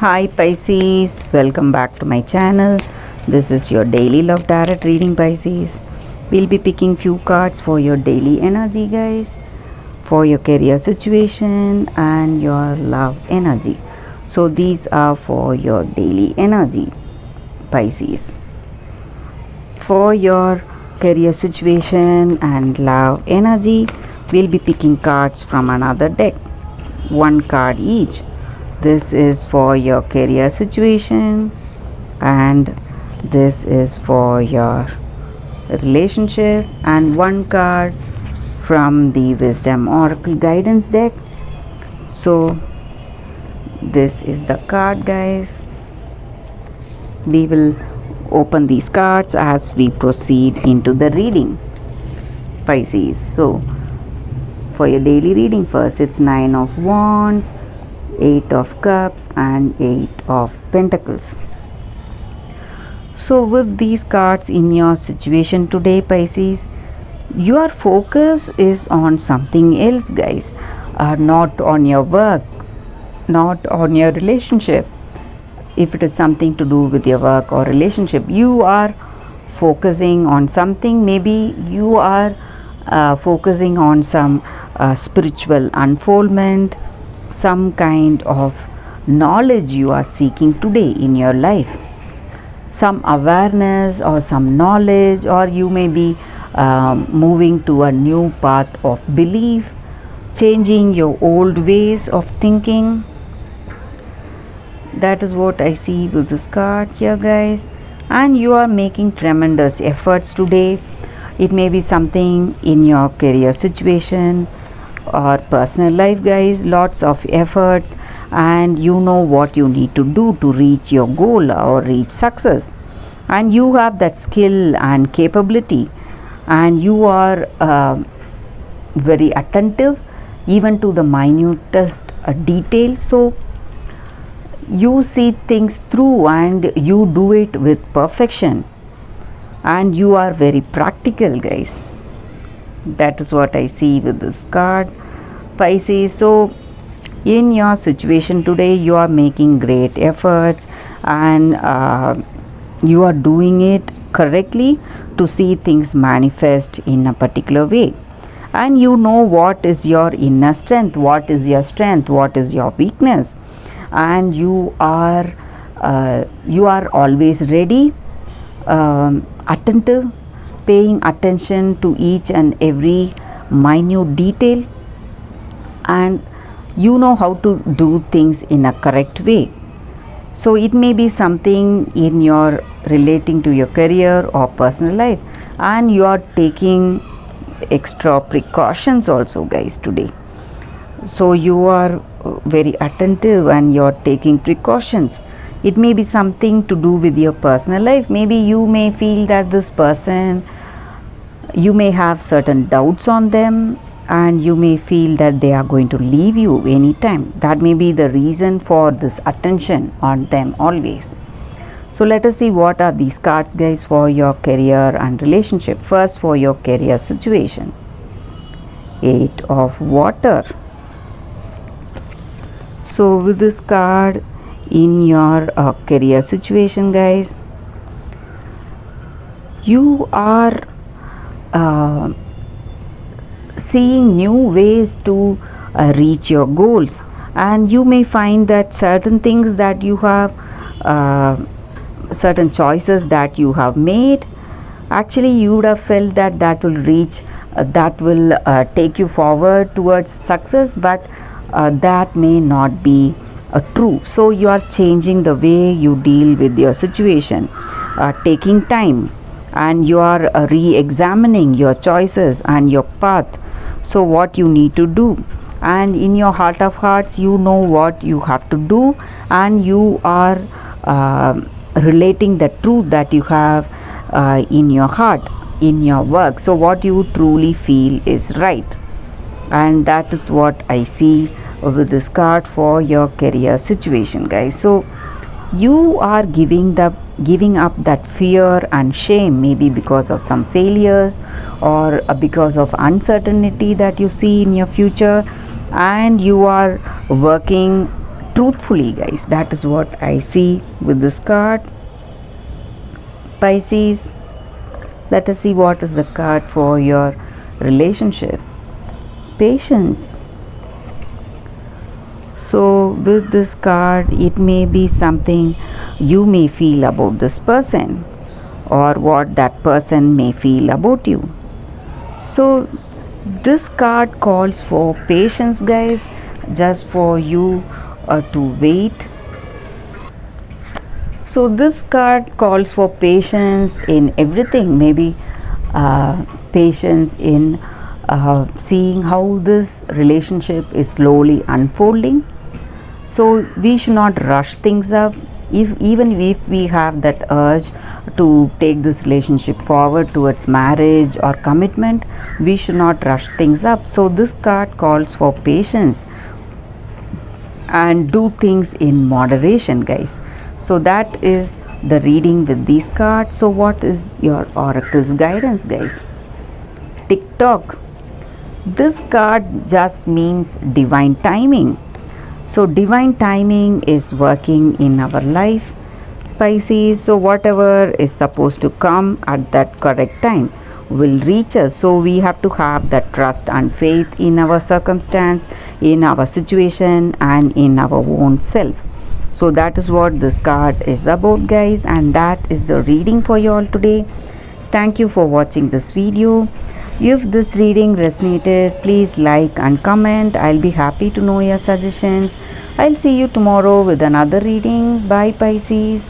Hi Pisces, welcome back to my channel. This is your daily love tarot reading, Pisces. We'll be picking few cards for your daily energy, guys, for your career situation and your love energy. So these are for your daily energy, Pisces. For your career situation and love energy, we'll be picking cards from another deck, one card each. This is for your career situation and this is for your relationship, and one card from the Wisdom Oracle Guidance deck. So this is the card, guys. We will open these cards as we proceed into the reading, Pisces. So for your daily reading, first it's Nine of Wands, Eight of Cups and Eight of Pentacles. So with these cards in your situation today, Pisces, your focus is on something else, guys, not on your work, not on your relationship. If it is something to do with your work or relationship, you are focusing on something. Maybe you are focusing on some spiritual unfoldment, some kind of knowledge you are seeking today in your life, some awareness or some knowledge, or you may be moving to a new path of belief, changing your old ways of thinking. That is what I see with this card here, guys. And you are making tremendous efforts today. It may be something in your career situation or personal life, guys. Lots of efforts, and you know what you need to do to reach your goal or reach success, and you have that skill and capability, and you are very attentive even to the minutest detail. So you see things through and you do it with perfection, and you are very practical, guys. That is what I see with this card, Pisces. So in your situation today, you are making great efforts, and you are doing it correctly to see things manifest in a particular way. And you know what is your inner strength, what is your strength, what is your weakness, and you are always ready, attentive, paying attention to each and every minute detail, and you know how to do things in a correct way. So it may be something in your relating to your career or personal life, and you are taking extra precautions also, guys, today. So you are very attentive and you're taking precautions. It may be something to do with your personal life. Maybe you may feel that this person, you may have certain doubts on them, and you may feel that they are going to leave you anytime. That may be the reason for this attention on them always. So let us see what are these cards, guys, for your career and relationship. First, for your career situation, Eight of Water. So with this card in your career situation, guys, you are seeing new ways to reach your goals, and you may find that certain things that you have, certain choices that you have made, actually you would have felt that that will reach, that will take you forward towards success, but that may not be true. So you are changing the way you deal with your situation, taking time, and you are re-examining your choices and your path. So what you need to do, and in your heart of hearts you know what you have to do, and you are relating the truth that you have in your heart, in your work. So what you truly feel is right, and that is what I see with this card for your career situation, guys. So you are giving up that fear and shame, maybe because of some failures or because of uncertainty that you see in your future, and you are working truthfully, guys. That is what I see with this card. Pisces, let us see what is the card for your relationship. Patience. So with this card, it may be something you may feel about this person, or what that person may feel about you. So this card calls for patience, guys, just for you to wait. So this card calls for patience in everything, maybe patience in seeing how this relationship is slowly unfolding. So we should not rush things up. Even if we have that urge to take this relationship forward towards marriage or commitment, we should not rush things up. So this card calls for patience and do things in moderation, guys. So that is the reading with these cards. So what is your oracle's guidance, guys? TikTok. This card just means divine timing. So divine timing is working in our life, Pisces. So whatever is supposed to come at that correct time will reach us. So we have to have that trust and faith in our circumstance, in our situation, and in our own self. So that is what this card is about, guys, and that is the reading for you all today. Thank you for watching this video. If this reading resonated, please like and comment. I'll be happy to know your suggestions. I'll see you tomorrow with another reading. Bye, Pisces.